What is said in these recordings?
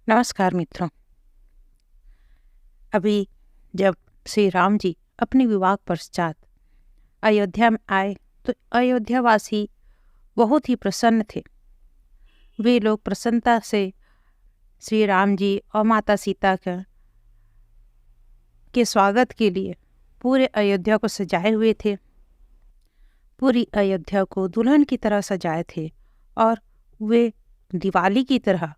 नमस्कार मित्रों। अभी जब श्री राम जी अपने विवाह पश्चात अयोध्या में आए तो अयोध्यावासी बहुत ही प्रसन्न थे। वे लोग प्रसन्नता से श्री राम जी और माता सीता के स्वागत के लिए पूरे अयोध्या को सजाए हुए थे। पूरी अयोध्या को दुल्हन की तरह सजाए थे और वे दिवाली की तरह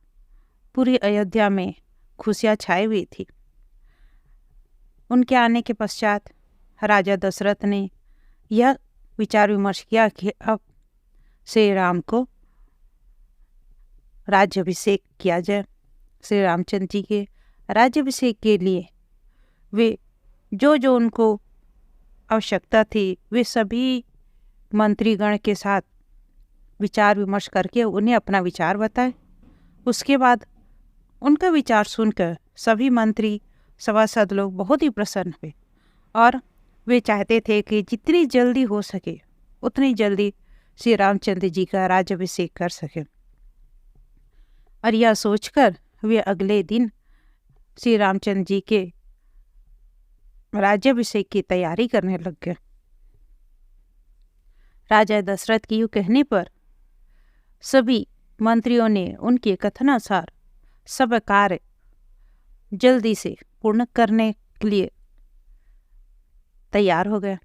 पूरी अयोध्या में खुशियाँ छाई हुई थी। उनके आने के पश्चात राजा दशरथ ने यह विचार विमर्श किया कि अब श्री राम को राज्याभिषेक किया जाए। श्री रामचंद्र जी के राज्याभिषेक के लिए वे जो उनको आवश्यकता थी वे सभी मंत्रीगण के साथ विचार विमर्श करके उन्हें अपना विचार बताए। उसके बाद उनका विचार सुनकर सभी मंत्री सभासद लोग बहुत ही प्रसन्न हुए और वे चाहते थे कि जितनी जल्दी हो सके उतनी जल्दी श्री रामचंद्र जी का राज्याभिषेक कर सके। और यह सोचकर वे अगले दिन श्री रामचंद्र जी के राज्याभिषेक की तैयारी करने लग गए। राजा दशरथ के यूँ कहने पर सभी मंत्रियों ने उनके कथनानुसार सब कार्य जल्दी से पूर्ण करने के लिए तैयार हो गए।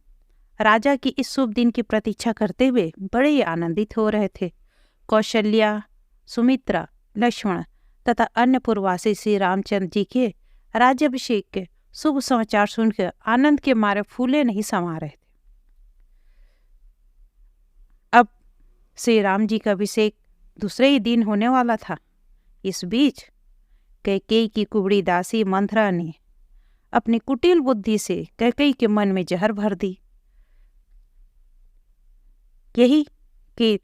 राजा की इस शुभ दिन की प्रतीक्षा करते हुए बड़े ही आनंदित हो रहे थे। कौशल्या, सुमित्रा, लक्ष्मण तथा अन्य पूर्ववासी श्री रामचंद्र जी के राज्याभिषेक के शुभ समाचार सुनकर आनंद के मारे फूले नहीं समा रहे थे। अब श्री राम जी का अभिषेक दूसरे ही दिन होने वाला था। इस बीच कैकेयी की कुबड़ी दासी मंथरा ने अपनी कुटिल बुद्धि से कैकेयी के मन में जहर भर दी। यही कि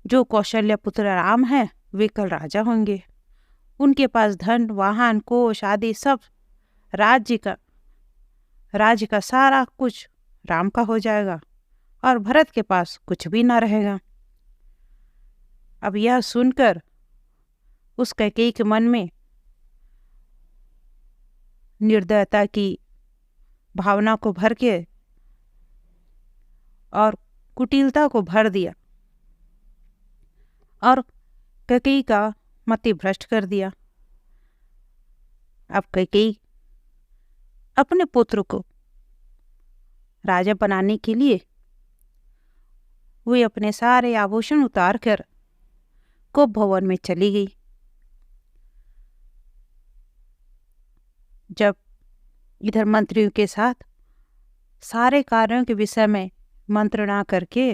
जो कौशल्य पुत्र राम है वे कल राजा होंगे। उनके पास धन, वाहन, कोष आदि सब राज्य का सारा कुछ राम का हो जाएगा और भरत के पास कुछ भी ना रहेगा। अब यह सुनकर उस कैकेयी के मन में निर्दयता की भावना को भर के और कुटिलता को भर दिया और कैकेयी का मति भ्रष्ट कर दिया। अब कैकेयी अपने पुत्र को राजा बनाने के लिए वे अपने सारे आभूषण उतार कर कुप भवन में चली गई। जब इधर मंत्रियों के साथ सारे कार्यों के विषय में मंत्रणा करके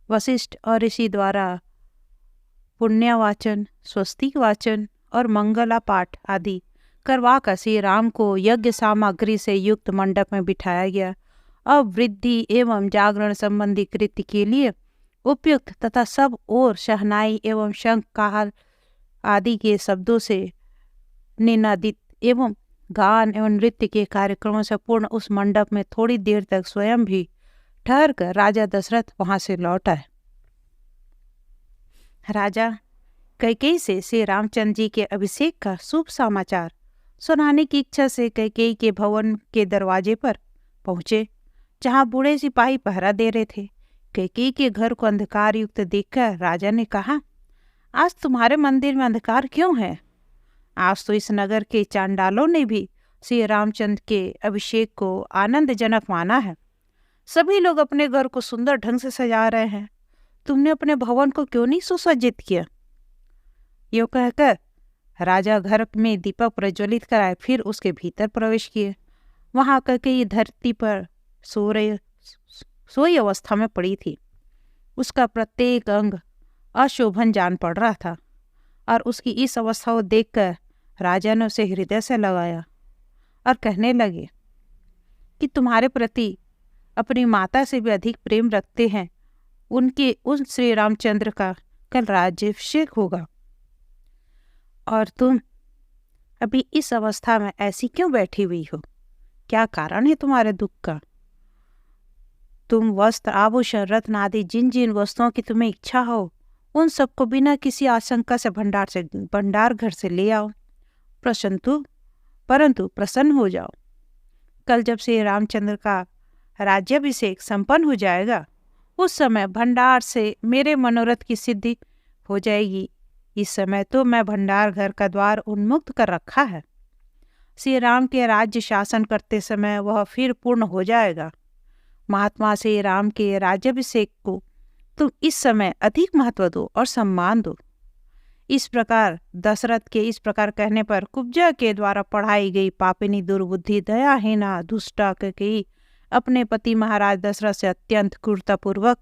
वशिष्ठ और ऋषि द्वारा पुण्यवाचन, स्वस्तिक वाचन और मंगला पाठ आदि करवा कर श्री राम को यज्ञ सामग्री से युक्त मंडप में बिठाया गया। अब वृद्धि एवं जागरण संबंधी कृत्य के लिए उपयुक्त तथा सब और शहनाई एवं शंख काहल आदि के शब्दों से निनादित एवं गान एवं नृत्य के कार्यक्रमों से पूर्ण उस मंडप में थोड़ी देर तक स्वयं भी ठहर कर राजा दशरथ वहां से लौट आए। राजा कैकेयी से श्री रामचंद्र जी के अभिषेक का शुभ समाचार सुनाने की इच्छा से कैकेयी के भवन के दरवाजे पर पहुंचे, जहां बूढ़े सिपाही पहरा दे रहे थे। कैकेयी के घर को अंधकार युक्त देखकर राजा ने कहा, आज तुम्हारे मंदिर में अंधकार क्यों है? आज तो इस नगर के चांडालों ने भी श्री रामचंद्र के अभिषेक को आनंदजनक माना है। सभी लोग अपने घर को सुंदर ढंग से सजा रहे हैं। तुमने अपने भवन को क्यों नहीं सुसज्जित किया? यो कहकर राजा घर में दीपक प्रज्वलित कराए, फिर उसके भीतर प्रवेश किए। वहां कैकेयी धरती पर सोई अवस्था में पड़ी थी। उसका प्रत्येक अंग अशोभन जान पड़ रहा था और उसकी इस अवस्था को देखकर राजा ने उसे हृदय से लगाया और कहने लगे कि तुम्हारे प्रति अपनी माता से भी अधिक प्रेम रखते हैं। उनके उन श्री रामचंद्र का कल राज्याभिषेक होगा और तुम अभी इस अवस्था में ऐसी क्यों बैठी हुई हो? क्या कारण है तुम्हारे दुख का? तुम वस्त्र, आभूषण, रत्न आदि जिन जिन वस्तुओं की तुम्हें इच्छा हो उन सबको बिना किसी आशंका से भंडार घर से ले आओ परंतु प्रसन्न हो जाओ। कल जब श्री रामचंद्र का राज्याभिषेक संपन्न हो जाएगा, उस समय भंडार से मेरे मनोरथ की सिद्धि हो जाएगी। इस समय तो मैं भंडार घर का द्वार उन्मुक्त कर रखा है। श्री राम के राज्य शासन करते समय वह फिर पूर्ण हो जाएगा। महात्मा श्री राम के राज्याभिषेक को तुम इस समय अधिक महत्व दो और सम्मान दो। इस प्रकार दशरथ के इस प्रकार कहने पर कुब्जा के द्वारा पढ़ाई गई पापिनी दुर्बुद्धि दयाहीना दुष्टा कैकेयी अपने पति महाराज दशरथ से अत्यंत क्रूरतापूर्वक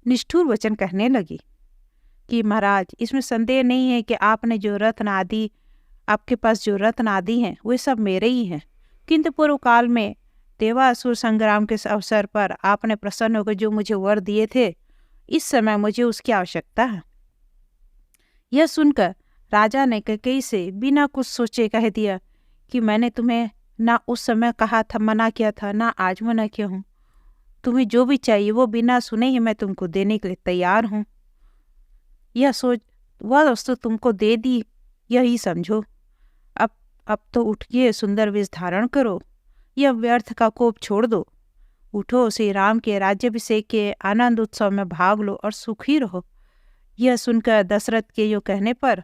निष्ठुर वचन कहने लगी कि महाराज, इसमें संदेह नहीं है कि आपने जो रत्न आदि आपके पास जो रत्न आदि हैं वे सब मेरे ही हैं, किंतु पूर्व काल में देवासुर संग्राम के अवसर पर आपने प्रसन्न होकर जो मुझे वर दिए थे, इस समय मुझे उसकी आवश्यकता है। यह सुनकर राजा ने कैकेयी से बिना कुछ सोचे कह दिया कि मैंने तुम्हें ना उस समय कहा था, मना किया था, ना आज मना किया हूँ। तुम्हें जो भी चाहिए वो बिना सुने ही मैं तुमको देने के लिए तैयार हूँ। यह सोच वह वस्तु तुमको दे दी, यही समझो। अब तो उठिए, सुंदर वेश धारण करो, यह व्यर्थ का कोप छोड़ दो। उठो, श्री राम के राज्याभिषेक के आनंद उत्सव में भाग लो और सुखी रहो। यह सुनकर दशरथ के यो कहने पर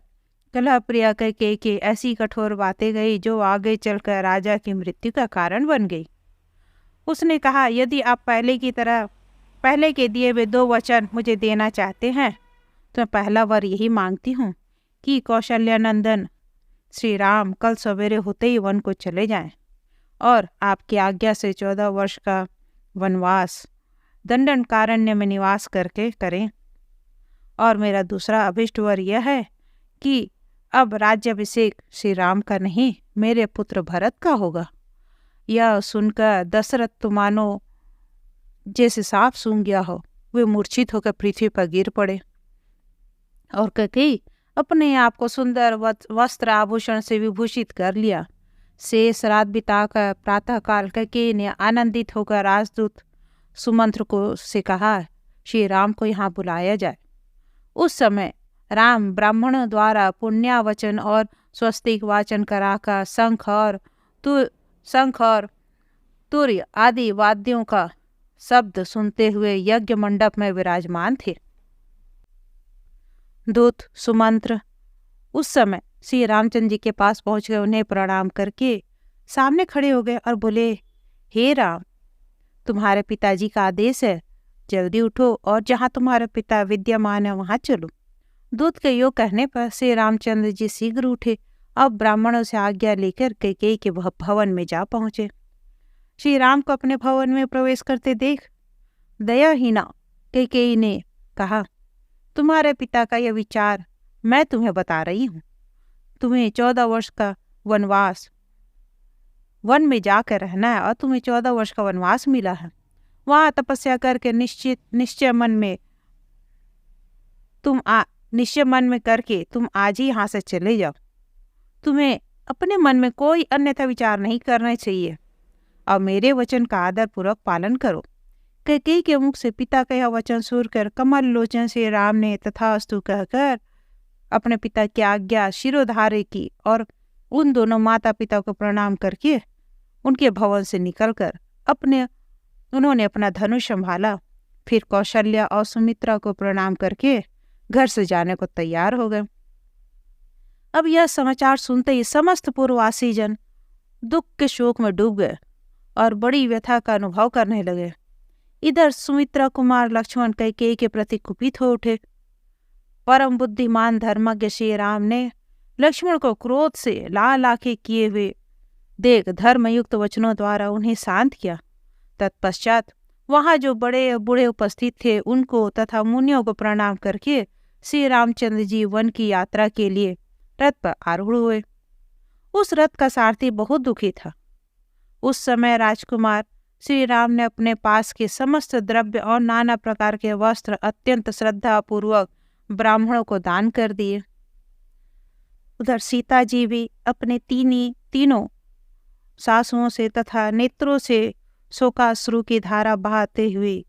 कलह प्रिया कैकेयी की ऐसी कठोर बातें गई जो आगे चलकर राजा की मृत्यु का कारण बन गई। उसने कहा, यदि आप पहले की तरह पहले के दिए हुए 2 वचन मुझे देना चाहते हैं तो मैं पहला वर यही मांगती हूँ कि कौशल्यानंदन श्री राम कल सवेरे होते ही वन को चले जाएं और आपकी आज्ञा से 14 वर्ष का वनवास दंडकारण्य में निवास करके करें। और मेरा दूसरा अभिष्ट वर यह है कि अब राज्याभिषेक श्री राम का नहीं, मेरे पुत्र भरत का होगा। यह सुनकर दशरथ तो मानो जैसे सांप सूंघ गया हो, वे मूर्छित होकर पृथ्वी पर गिर पड़े। और कैकेयी अपने आप को सुंदर वस्त्र आभूषण से विभूषित कर लिया। शेष रात बिताकर प्रातःकाल कैकेयी ने आनंदित होकर राजदूत सुमंत्र को से कहा, श्री राम को यहाँ बुलाया जाए। उस समय राम ब्राह्मणों द्वारा पुण्यावचन और स्वस्तिक वाचन कराकर शंख और तुर्य आदि वाद्यों का शब्द सुनते हुए यज्ञ मंडप में विराजमान थे। दूत सुमंत्र उस समय श्री रामचंद्र जी के पास पहुंच गए। उन्हें प्रणाम करके सामने खड़े हो गए और बोले, हे राम, तुम्हारे पिताजी का आदेश है, जल्दी उठो और जहाँ तुम्हारे पिता विद्यमान है वहाँ चलो। दूत के योग कहने पर श्री रामचंद्र जी शीघ्र उठे। अब ब्राह्मणों से आज्ञा लेकर कैकेयी के भवन में जा पहुँचे। श्री राम को अपने भवन में प्रवेश करते देख दयाहीना कैकेयी ने कहा, तुम्हारे पिता का यह विचार मैं तुम्हें बता रही हूँ। तुम्हें 14 वर्ष का वनवास वन में जाकर रहना है और तुम्हें 14 वर्ष का वनवास मिला है। वहाँ तपस्या करके निश्चय मन में करके तुम आज ही यहाँ से चले जाओ। तुम्हें अपने मन में कोई अन्यथा विचार नहीं करना चाहिए और मेरे वचन का आदर पूर्वक पालन करो। कैकेयी के मुख से पिता का यह वचन सुनकर कमल लोचन से राम ने तथास्तु कहकर अपने पिता की आज्ञा शिरोधार्य की और उन दोनों माता पिता को प्रणाम करके उनके भवन से निकलकर उन्होंने अपना धनुष संभाला। फिर कौशल्या और सुमित्रा को प्रणाम करके घर से जाने को तैयार हो गए। अब यह समाचार सुनते ही समस्त पूर्ववासी जन दुख के शोक में डूब गए और बड़ी व्यथा का अनुभव करने लगे। इधर सुमित्रा कुमार लक्ष्मण कैकेयी के प्रति कुपित हो उठे। परम बुद्धिमान धर्मज्ञ श्री राम ने लक्ष्मण को क्रोध से ला के किए हुए देख धर्मयुक्त वचनों द्वारा उन्हें शांत किया। तत्पश्चात वहां जो बड़े बूढ़े उपस्थित थे उनको तथा मुनियों को प्रणाम करके श्री रामचंद्र जी वन की यात्रा के लिए रथ पर आरूढ़ हुए। उस रथ का सारथी बहुत दुखी था। उस समय राजकुमार श्री राम ने अपने पास के समस्त द्रव्य और नाना प्रकार के वस्त्र अत्यंत श्रद्धा पूर्वक ब्राह्मणों को दान कर दिए। उधर सीता जी भी अपने तीनों सासुओं से तथा नेत्रों से शोकाश्रु की धारा बहाते हुए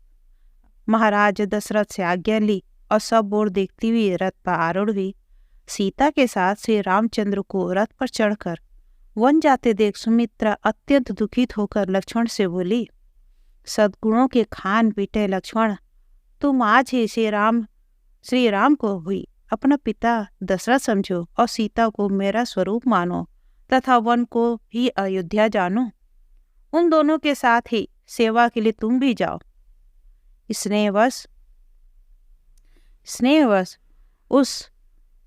महाराज दशरथ से आज्ञा ली और सब ओर देखती हुई रथ पर आरूढ़ हुई। सीता के साथ श्री रामचंद्र को रथ पर चढ़कर वन जाते देख सुमित्रा अत्यंत दुखित होकर लक्ष्मण से बोली, सद्गुणों के खान पीटे लक्ष्मण, तुम आज ही श्री राम को हुई अपना पिता दशरथ समझो और सीता को मेरा स्वरूप मानो तथा वन को ही अयोध्या जानो। उन दोनों के साथ ही सेवा के लिए तुम भी जाओ। स्नेहवश उस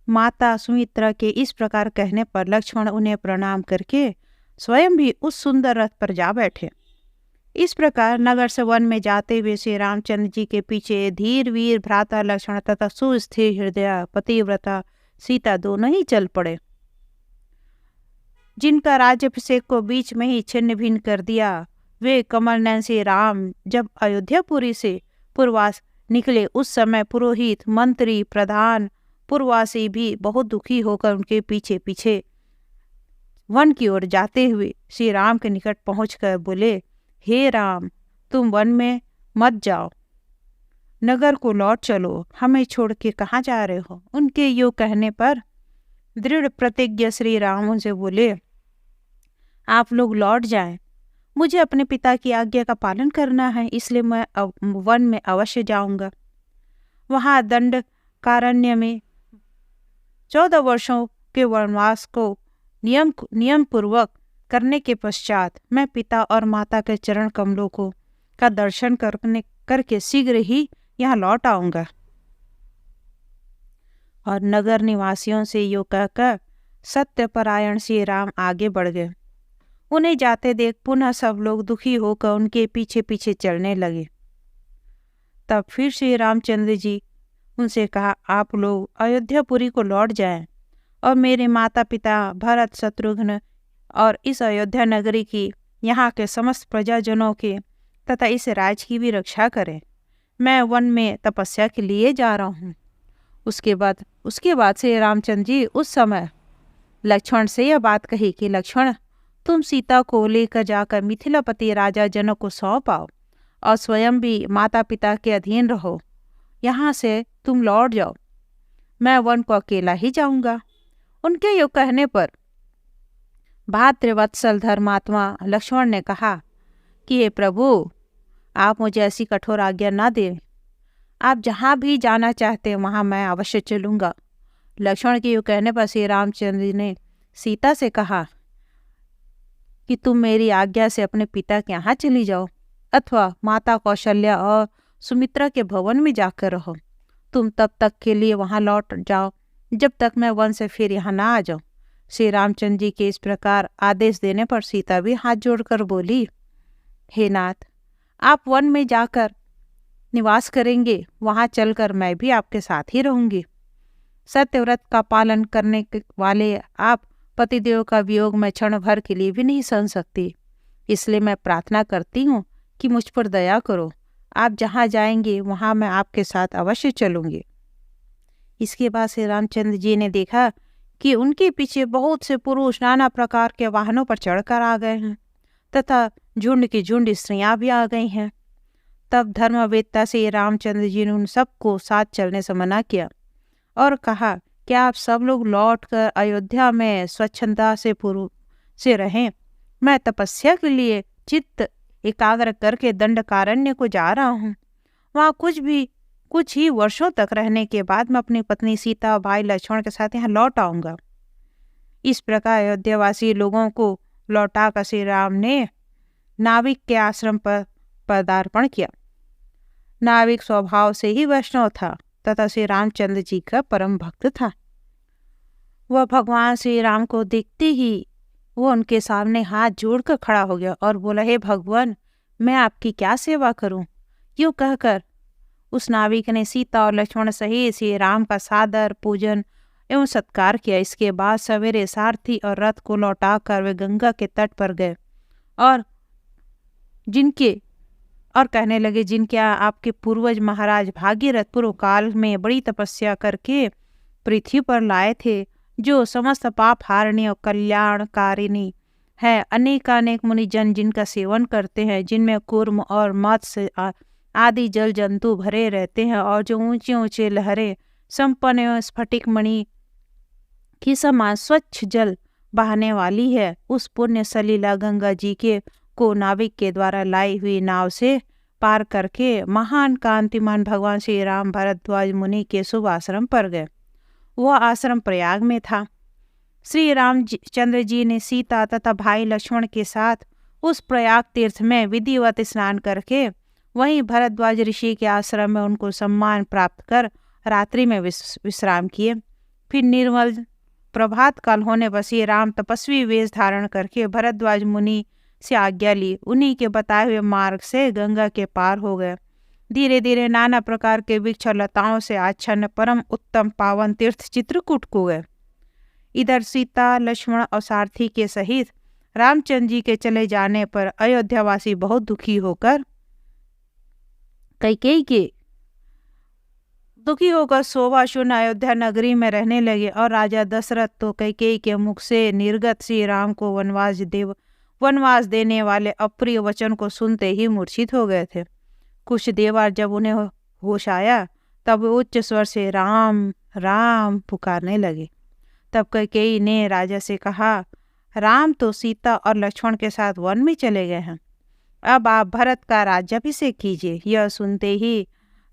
माता सुमित्रा के इस प्रकार कहने पर लक्ष्मण उन्हें प्रणाम करके स्वयं भी उस सुंदर रथ पर जा बैठे। इस प्रकार नगर से वन में जाते हुए श्री रामचंद्र जी के पीछे धीर वीर भ्राता लक्ष्मण तथा सुस्थिर हृदय पतिव्रता सीता दोनों ही चल पड़े। जिनका राज्याभिषेक को बीच में ही छिन्न भिन्न कर दिया, वे कमल नयन श्री राम जब अयोध्यापुरी से पूर्वास निकले, उस समय पुरोहित मंत्री प्रधान पूर्ववासी भी बहुत दुखी होकर उनके पीछे पीछे वन की ओर जाते हुए श्री राम के निकट पहुंचकर बोले, हे राम, तुम वन में मत जाओ, नगर को लौट चलो, हमें छोड़ के कहाँ जा रहे हो। उनके यो कहने पर दृढ़ प्रतिज्ञ श्री राम उनसे बोले, आप लोग लौट जाएं, मुझे अपने पिता की आज्ञा का पालन करना है, इसलिए मैं वन में अवश्य जाऊंगा। वहाँ दंडकारण्य में 14 वर्षों के वनवास को नियम पूर्वक करने के पश्चात मैं पिता और माता के चरण कमलों का दर्शन करके शीघ्र ही यहाँ लौट आऊंगा। और नगर निवासियों से यो कहकर सत्यपरायण श्री राम आगे बढ़ गए। उन्हें जाते देख पुनः सब लोग दुखी होकर उनके पीछे पीछे चलने लगे। तब फिर श्री रामचंद्र जी उनसे कहा, आप लोग अयोध्यापुरी को लौट जाएं और मेरे माता पिता भरत शत्रुघ्न और इस अयोध्या नगरी की, यहाँ के समस्त प्रजाजनों के तथा इस राज्य की भी रक्षा करें। मैं वन में तपस्या के लिए जा रहा हूँ। उसके बाद श्री रामचंद्र जी उस समय लक्ष्मण से यह बात कही कि लक्ष्मण, तुम सीता को लेकर जाकर मिथिलापति राजा जनक को सौंप आओ और स्वयं भी माता पिता के अधीन रहो। यहाँ से तुम लौट जाओ, मैं वन को अकेला ही जाऊंगा। उनके यो कहने पर भातृवत्सल धर्मात्मा लक्ष्मण ने कहा कि हे प्रभु, आप मुझे ऐसी कठोर आज्ञा न दें। आप जहाँ भी जाना चाहते हैं वहाँ मैं अवश्य चलूँगा। लक्ष्मण के यो कहने पर श्री रामचंद्र ने सीता से कहा कि तुम मेरी आज्ञा से अपने पिता के यहाँ चली जाओ अथवा माता कौशल्या और सुमित्रा के भवन में जाकर रहो। तुम तब तक के लिए वहाँ लौट जाओ जब तक मैं वन से फिर यहाँ ना आ जाऊँ। श्री रामचंद्र जी के इस प्रकार आदेश देने पर सीता भी हाथ जोड़कर बोली, हे नाथ, आप वन में जाकर निवास करेंगे, वहाँ चलकर मैं भी आपके साथ ही रहूंगी। सत्यव्रत का पालन करने वाले आप पतिदेव का वियोग मैं क्षण भर के लिए भी नहीं सहन सकती, इसलिए मैं प्रार्थना करती हूँ कि मुझ पर दया करो। आप जहाँ जाएंगे वहाँ मैं आपके साथ अवश्य चलूँगी। इसके बाद श्री रामचंद्र जी ने देखा कि उनके पीछे बहुत से पुरुष नाना प्रकार के वाहनों पर चढ़कर आ गए हैं तथा झुंड की झुंड स्त्रियाँ भी आ गई हैं। तब धर्मवेत्ता से रामचंद्र जी ने उन सबको साथ चलने से मना किया और कहा कि आप सब लोग लौटकर अयोध्या में स्वच्छंदा से रहें। मैं तपस्या के लिए चित्त एकाग्र करके दंडकारण्य को जा रहा हूँ। वहाँ कुछ ही वर्षों तक रहने के बाद मैं अपनी पत्नी सीता और भाई लक्ष्मण के साथ यहाँ लौट आऊँगा। इस प्रकार अयोध्यावासी लोगों को लौटाकर श्री राम ने नाविक के आश्रम पर पदार्पण किया। नाविक स्वभाव से ही वैष्णव था तथा श्री रामचंद्र जी का परम भक्त था। वह भगवान श्री राम को देखते ही वो उनके सामने हाथ जोड़कर खड़ा हो गया और बोला, हे भगवान, मैं आपकी क्या सेवा करूं? यूँ कहकर उस नाविक ने सीता और लक्ष्मण सहित श्री राम का सादर पूजन एवं सत्कार किया। इसके बाद सवेरे सारथी और रथ को लौटाकर वे गंगा के तट पर गए और कहने लगे, जिनके आपके पूर्वज महाराज भागीरथ पूर्व काल में बड़ी तपस्या करके पृथ्वी पर लाए थे, जो समस्त पाप हारिणी और कल्याणकारिणी है। अनेकानेक मुनिजन जिनका सेवन करते हैं, जिनमें कूर्म और मत्स्य आदि जल जंतु भरे रहते हैं और जो ऊंचे ऊंचे लहरें संपन्न एवं स्फटिक मणि की समान स्वच्छ जल बहाने वाली है, उस पुण्य सलीला गंगा जी के को नाविक के द्वारा लाई हुई नाव से पार करके महान कांतिमान भगवान श्री राम भरद्वाज मुनि के शुभ आश्रम पर गए। वह आश्रम प्रयाग में था। श्री रामचंद्र जी ने सीता तथा भाई लक्ष्मण के साथ उस प्रयाग तीर्थ में विधिवत स्नान करके वहीं भरद्वाज ऋषि के आश्रम में उनको सम्मान प्राप्त कर रात्रि में विश्राम किए। फिर निर्मल प्रभात काल होने पर श्री राम तपस्वी वेश धारण करके भरद्वाज मुनि से आज्ञा ली। उन्हीं के बताए हुए मार्ग से गंगा के पार हो गए। धीरे धीरे नाना प्रकार के वृक्ष और लताओं से आच्छन्न परम उत्तम पावन तीर्थ चित्रकूट को गए। इधर सीता लक्ष्मण और सारथी के सहित रामचंद्र जी के चले जाने पर अयोध्यावासी बहुत दुखी होकर शोभा शून्य अयोध्या नगरी में रहने लगे। और राजा दशरथ तो कैकेयी के मुख से निर्गत श्री राम को वनवास देने वाले अप्रिय वचन को सुनते ही मूर्छित हो गए थे। कुछ देर बाद जब उन्हें होश आया तब वे उच्च स्वर से राम राम पुकारने लगे। तब कैकेयी ने राजा से कहा, राम तो सीता और लक्ष्मण के साथ वन में चले गए हैं, अब आप भरत का राज्याभिषेक कीजिए। यह सुनते ही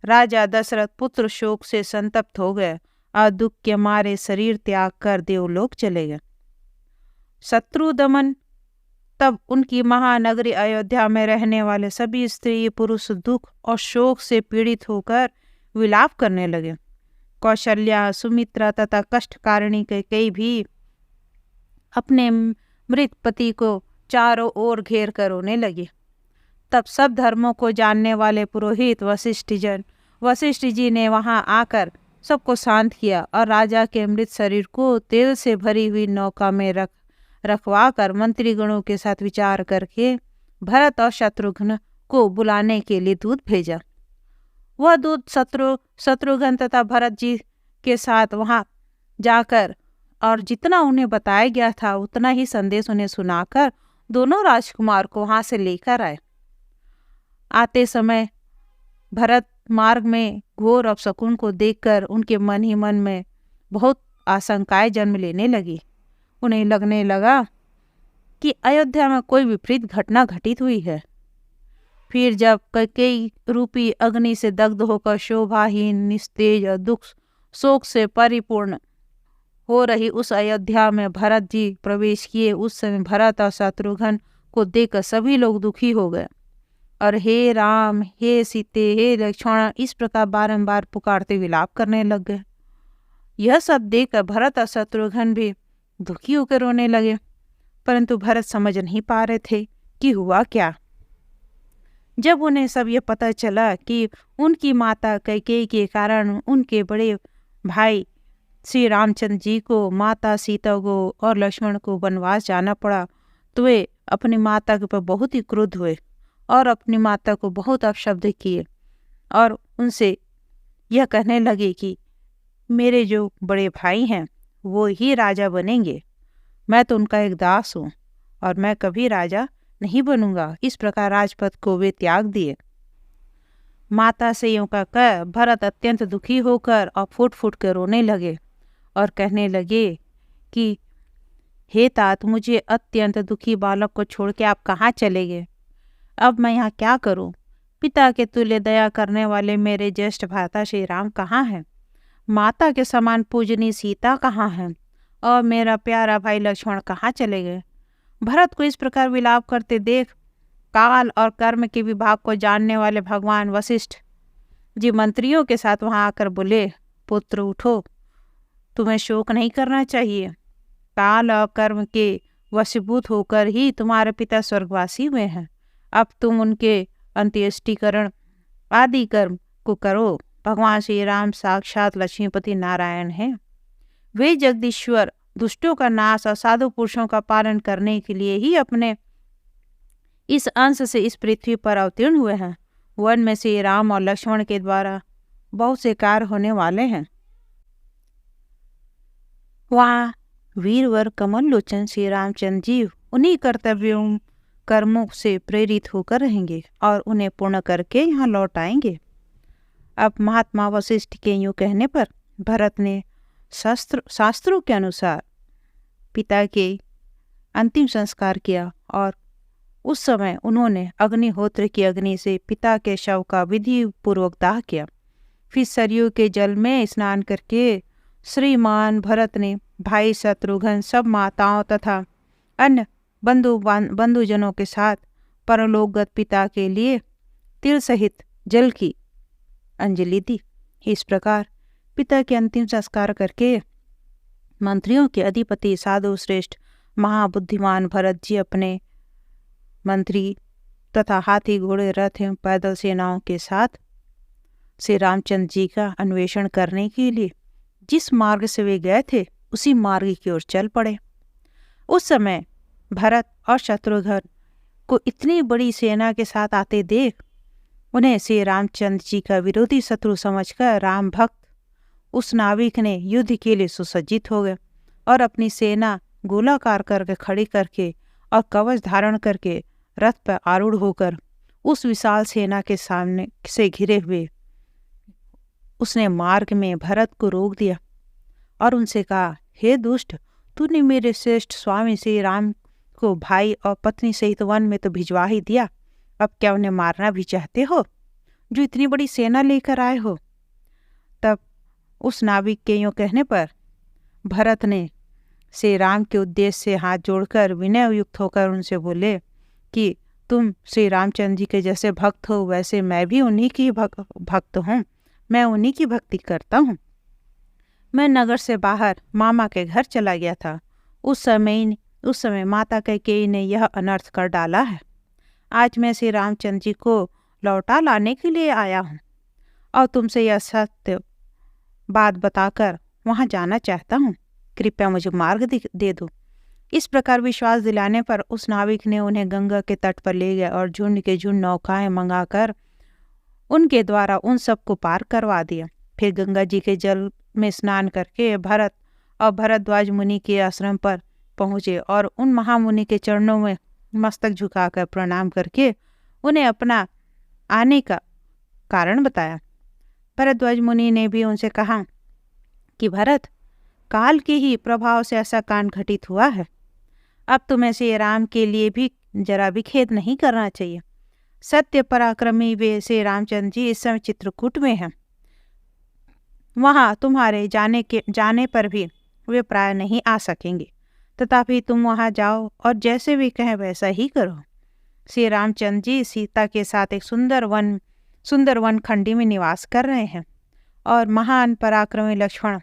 राजा दशरथ पुत्र शोक से संतप्त हो गए और दुख के मारे शरीर त्याग कर देवलोक चले गए। शत्रुदमन तब उनकी महानगरी अयोध्या में रहने वाले सभी स्त्री पुरुष दुख और शोक से पीड़ित होकर विलाप करने लगे। कौशल्या, सुमित्रा तथा कष्टकारिणी कैकेयी भी अपने मृत पति को चारों ओर घेर कर रोने लगे। तब सब धर्मों को जानने वाले पुरोहित वशिष्ठ जी ने वहां आकर सबको शांत किया और राजा के मृत शरीर को तेल से भरी हुई नौका में रखवा कर मंत्रीगणों के साथ विचार करके भरत और शत्रुघ्न को बुलाने के लिए दूत भेजा। वह दूत शत्रुघ्न तथा भरत जी के साथ वहां जाकर और जितना उन्हें बताया गया था उतना ही संदेश उन्हें सुनाकर दोनों राजकुमार को वहां से लेकर आए। आते समय भरत मार्ग में घोर अपशकुन को देखकर उनके मन ही मन में बहुत आशंकाएं जन्म लेने लगी। उन्हें लगने लगा कि अयोध्या में कोई विपरीत घटना घटित हुई है। फिर जब कैकेयी रूपी अग्नि से दग्ध होकर शोभाहीन, निस्तेज और दुख शोक से परिपूर्ण हो रही उस अयोध्या में भरत जी प्रवेश किए, उस समय भरत और शत्रुघ्न को देखकर सभी लोग दुखी हो गए और हे राम, हे सीते, हे लक्ष्मण इस प्रकार बारंबार पुकारते विलाप करने लग गए। यह सब देखकर भरत और शत्रुघ्न भी दुखी होकर रोने लगे, परंतु भरत समझ नहीं पा रहे थे कि हुआ क्या। जब उन्हें सब ये पता चला कि उनकी माता कैकेयी के कारण उनके बड़े भाई श्री रामचंद्र जी को, माता सीता को और लक्ष्मण को वनवास जाना पड़ा, तो वे अपनी माता के ऊपर बहुत ही क्रुद्ध हुए और अपनी माता को बहुत अपशब्द किए और उनसे यह कहने लगे कि मेरे जो बड़े भाई हैं वो ही राजा बनेंगे, मैं तो उनका एक दास हूँ और मैं कभी राजा नहीं बनूंगा। इस प्रकार राजपद को वे त्याग दिए। माता से यूं कहकर भरत अत्यंत दुखी होकर और फूट फूट कर रोने लगे और कहने लगे कि हे तात, मुझे अत्यंत दुखी बालक को छोड़ के आप कहाँ चले गए? अब मैं यहाँ क्या करूँ? पिता के तुल्य दया करने वाले मेरे ज्येष्ठ भ्राता श्री राम कहाँ हैं? माता के समान पूजनी सीता कहाँ हैं? और मेरा प्यारा भाई लक्ष्मण कहाँ चले गए? भरत को इस प्रकार विलाप करते देख काल और कर्म के विभाग को जानने वाले भगवान वशिष्ठ जी मंत्रियों के साथ वहां आकर बोले, पुत्र उठो, तुम्हें शोक नहीं करना चाहिए। काल और कर्म के वशीभूत होकर ही तुम्हारे पिता स्वर्गवासी हुए हैं। अब तुम उनके अंत्येष्टिकरण आदि कर्म को करो। भगवान श्री राम साक्षात लक्ष्मीपति नारायण हैं। वे जगदीश्वर दुष्टों का नाश और साधु पुरुषों का पालन करने के लिए ही अपने इस अंश से इस पृथ्वी पर अवतीर्ण हुए हैं। वन में श्री राम और लक्ष्मण के द्वारा बहुत से कार्य होने वाले हैं। वहाँ वीरवर कमल लोचन श्री रामचंद्र जी उन्हीं कर्तव्यों कर्मों से प्रेरित होकर रहेंगे और उन्हें पूर्ण करके यहाँ लौट आएंगे। अब महात्मा वशिष्ठ के यूँ कहने पर भरत ने शास्त्रों के अनुसार पिता के अंतिम संस्कार किया और उस समय उन्होंने अग्निहोत्र की अग्नि से पिता के शव का विधि पूर्वक दाह किया। फिर सरयू के जल में स्नान करके श्रीमान भरत ने भाई शत्रुघ्न, सब माताओं तथा अन्य बंधुजनों के साथ परलोकगत पिता के लिए तिल सहित जल की अंजलि दी। इस प्रकार पिता के अंतिम संस्कार करके मंत्रियों के अधिपति साधु श्रेष्ठ महाबुद्धिमान भरत जी अपने मंत्री तथा हाथी घोड़े रथ एवं पैदल सेनाओं के साथ श्री रामचंद्र जी का अन्वेषण करने के लिए जिस मार्ग से वे गए थे उसी मार्ग की ओर चल पड़े। उस समय भरत और शत्रुघ्न को इतनी बड़ी सेना के साथ आते देख उन्हें श्री रामचंद्र जी का विरोधी शत्रु समझकर राम भक्त उस नाविक ने युद्ध के लिए सुसज्जित हो गए और अपनी सेना गोलाकार करके खड़ी करके और कवच धारण करके रथ पर आरूढ़ होकर उस विशाल सेना के सामने से घिरे हुए उसने मार्ग में भरत को रोक दिया और उनसे कहा, हे दुष्ट, तूने मेरे श्रेष्ठ स्वामी श्री राम को भाई और पत्नी सहित वन में तो भिजवा ही दिया, अब क्या उन्हें मारना भी चाहते हो जो इतनी बड़ी सेना लेकर आए हो। तब उस नाविक के यूँ कहने पर भरत ने श्री राम के उद्देश्य से हाथ जोड़कर विनय युक्त होकर उनसे बोले कि तुम श्री रामचंद्र जी के जैसे भक्त हो वैसे मैं भी उन्हीं की भक्त हूँ, मैं उन्हीं की भक्ति करता हूँ। मैं नगर से बाहर मामा के घर चला गया था। उस समय माता कैकेयी ने यह अनर्थ कर डाला है। आज मैं श्री रामचंद्र जी को लौटा लाने के लिए आया हूँ और तुमसे यह सत्य बात बताकर वहाँ जाना चाहता हूँ, कृपया मुझे मार्ग दे दो। इस प्रकार विश्वास दिलाने पर उस नाविक ने उन्हें गंगा के तट पर ले गया और झुंड के झुंड नौकाएं मंगाकर उनके द्वारा उन सबको पार करवा दिया। फिर गंगा जी के जल में स्नान करके भरत और भरद्वाज मुनि के आश्रम पर पहुँचे और उन महामुनि के चरणों में मस्तक झुकाकर प्रणाम करके उन्हें अपना आने का कारण बताया। भरद्वाज मुनि ने भी उनसे कहा कि भरत, काल के ही प्रभाव से ऐसा कांड घटित हुआ है, अब तुम्हें श्री राम के लिए भी जरा भी खेद नहीं करना चाहिए। सत्य पराक्रमी वे श्री रामचंद्र जी इस समय चित्रकूट में हैं। वहाँ तुम्हारे जाने पर भी वे प्राय नहीं आ सकेंगे, तथापि तुम वहाँ जाओ और जैसे वे कहें वैसा ही करो। श्री रामचंद्र जी सीता के साथ एक सुंदर वन खंडी में निवास कर रहे हैं और महान पराक्रमी लक्ष्मण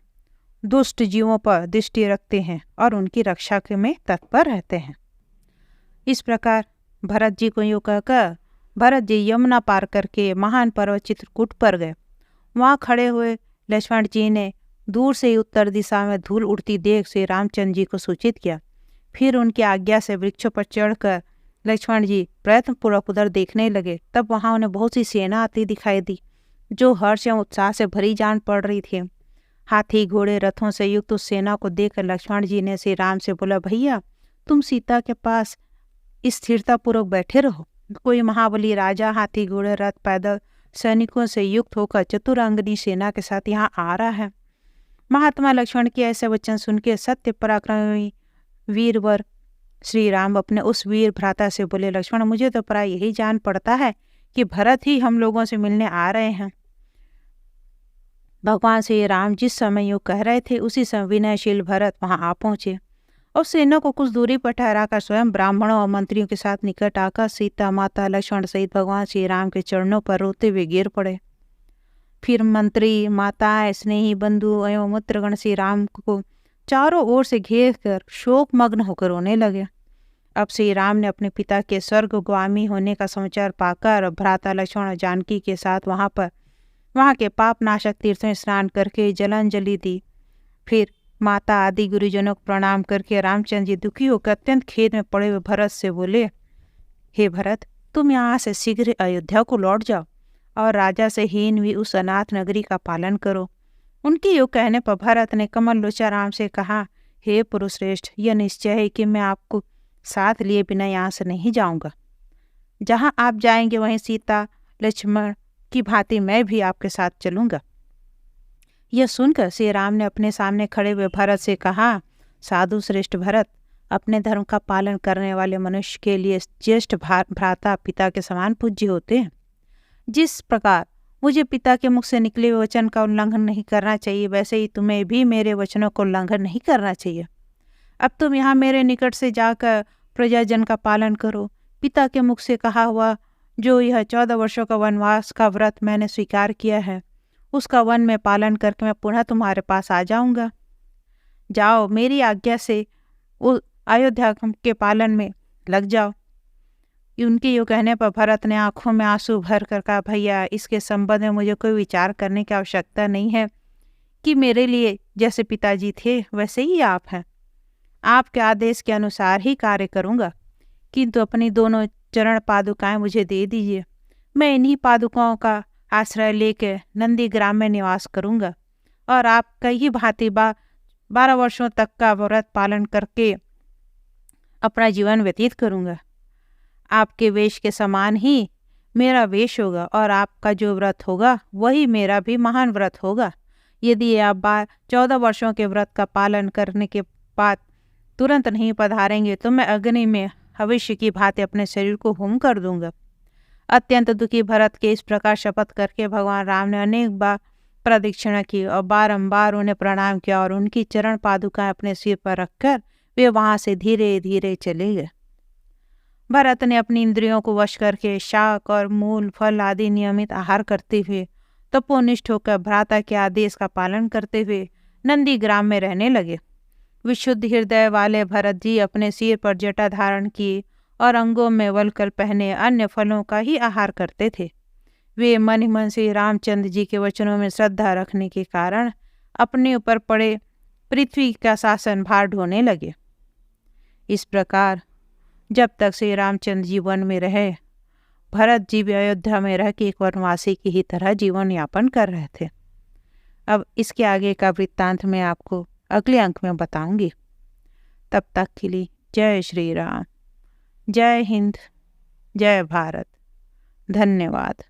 दुष्ट जीवों पर दृष्टि रखते हैं और उनकी रक्षा में तत्पर रहते हैं। इस प्रकार भरत जी को यूँ कहकर भरत जी यमुना पार करके महान पर्वत चित्रकूट पर गए। वहाँ खड़े हुए लक्ष्मण जी ने दूर से ही उत्तर दिशा में धूल उड़ती देख श्री रामचंद्र जी को सूचित किया। फिर उनकी आज्ञा से वृक्षों पर चढ़कर लक्ष्मण जी प्रयत्नपूर्वक उधर देखने लगे। तब वहाँ उन्हें बहुत सी सेना आती दिखाई दी जो हर्ष एवं उत्साह से भरी जान पड़ रही थी। हाथी घोड़े रथों से युक्त उस सेना को देखकर लक्ष्मण जी ने श्री राम से बोला, भैया तुम सीता के पास स्थिरतापूर्वक बैठे रहो, कोई महाबली राजा हाथी घोड़े रथ पैदल सैनिकों से युक्त होकर चतुरंगनी सेना के साथ यहाँ आ रहा है। महात्मा लक्ष्मण के ऐसे वचन सुन के सत्य पराक्रमी वीरवर श्री राम अपने उस वीर भ्राता से बोले, लक्ष्मण मुझे तो प्राय यही जान पड़ता है कि भरत ही हम लोगों से मिलने आ रहे हैं। भगवान श्री राम जिस समय यूँ कह रहे थे उसी समय विनयशील भरत वहां आ पहुंचे और सेना को कुछ दूरी पर ठहराकर स्वयं ब्राह्मणों और मंत्रियों के साथ निकट आकर सीता माता लक्ष्मण सहित भगवान श्री राम के चरणों पर रोते हुए गिर पड़े। फिर मंत्री माताएं स्नेही बंधु एवं मित्रगण श्री राम को चारों ओर से घेर कर शोक मग्न होकर रोने लगे। अब श्री राम ने अपने पिता के स्वर्गगामी होने का समाचार पाकर भ्राता लक्ष्मण और जानकी के साथ वहाँ के पाप नाशक तीर्थों में स्नान करके जलांजलि दी। फिर माता आदि गुरुजनों को प्रणाम करके रामचंद्र जी दुखी होकर अत्यंत खेद में पड़े हुए भरत से बोले, हे भरत, तुम यहाँ से शीघ्र अयोध्या को लौट जाओ और राजा से हीन हुई उस अनाथ नगरी का पालन करो। उनके योग कहने पर भरत ने कमल लोचा राम से कहा, हे पुरुषश्रेष्ठ, यह निश्चय है कि मैं आपको साथ लिए बिना यहाँ से नहीं जाऊँगा। जहाँ आप जाएंगे वहीं सीता लक्ष्मण की भांति मैं भी आपके साथ चलूँगा। यह सुनकर श्री राम ने अपने सामने खड़े हुए भरत से कहा, साधु श्रेष्ठ भरत, अपने धर्म का पालन करने वाले मनुष्य के लिए ज्येष्ठ भ्राता पिता के समान पूज्य होते हैं। जिस प्रकार मुझे पिता के मुख से निकले हुए वचन का उल्लंघन नहीं करना चाहिए, वैसे ही तुम्हें भी मेरे वचनों का उल्लंघन नहीं करना चाहिए। अब तुम यहाँ मेरे निकट से जाकर प्रजाजन का पालन करो। पिता के मुख से कहा हुआ जो यह 14 वर्षों का वनवास का व्रत मैंने स्वीकार किया है, उसका वन में पालन करके मैं पुनः तुम्हारे पास आ जाऊंगा। जाओ, मेरी आज्ञा से अयोध्या के पालन में लग जाओ। उनके यूँ कहने पर भरत ने आंखों में आंसू भर कर कहा, भैया, इसके संबंध में मुझे कोई विचार करने की आवश्यकता नहीं है कि मेरे लिए जैसे पिताजी थे वैसे ही आप हैं। आपके आदेश के अनुसार ही कार्य करूँगा, किंतु अपनी दोनों चरण पादुकाएं मुझे दे दीजिए। मैं इन्हीं पादुकाओं का आश्रय लेकर नंदी ग्राम में निवास करूँगा और आप कई भांति 12 वर्षों तक का व्रत पालन करके अपना जीवन व्यतीत करूँगा। आपके वेश के समान ही मेरा वेश होगा और आपका जो व्रत होगा वही मेरा भी महान व्रत होगा। यदि आप 14 वर्षों के व्रत का पालन करने के बाद तुरंत नहीं पधारेंगे तो मैं अग्नि में भविष्य की भांति अपने शरीर को होम कर दूंगा। अत्यंत दुखी भरत के इस प्रकार शपथ करके भगवान राम ने अनेक बार प्रदक्षिणा की और बारंबार उन्हें प्रणाम किया और उनकी चरण पादुकाएं अपने सिर पर रखकर वे वहां से धीरे धीरे चले गए। भरत ने अपनी इंद्रियों को वश करके शाक और मूल फल आदि नियमित आहार करते हुए तपोनिष्ठ होकर भ्राता के आदेश का पालन करते हुए नंदी ग्राम में रहने लगे। विशुद्ध हृदय वाले भरत जी अपने सिर पर जटा धारण किए और अंगों में वलकल पहने अन्य फलों का ही आहार करते थे। वे मन ही मन से रामचंद्र जी के वचनों में श्रद्धा रखने के कारण अपने ऊपर पड़े पृथ्वी का शासन भार ढोने लगे। इस प्रकार जब तक श्री रामचंद्र जी वन में रहे, भरत जी भी अयोध्या में रह के एक वनवासी की ही तरह जीवन यापन कर रहे थे। अब इसके आगे का वृत्तांत मैं आपको अगले अंक में बताऊंगी। तब तक के लिए जय श्री राम, जय हिंद, जय भारत, धन्यवाद।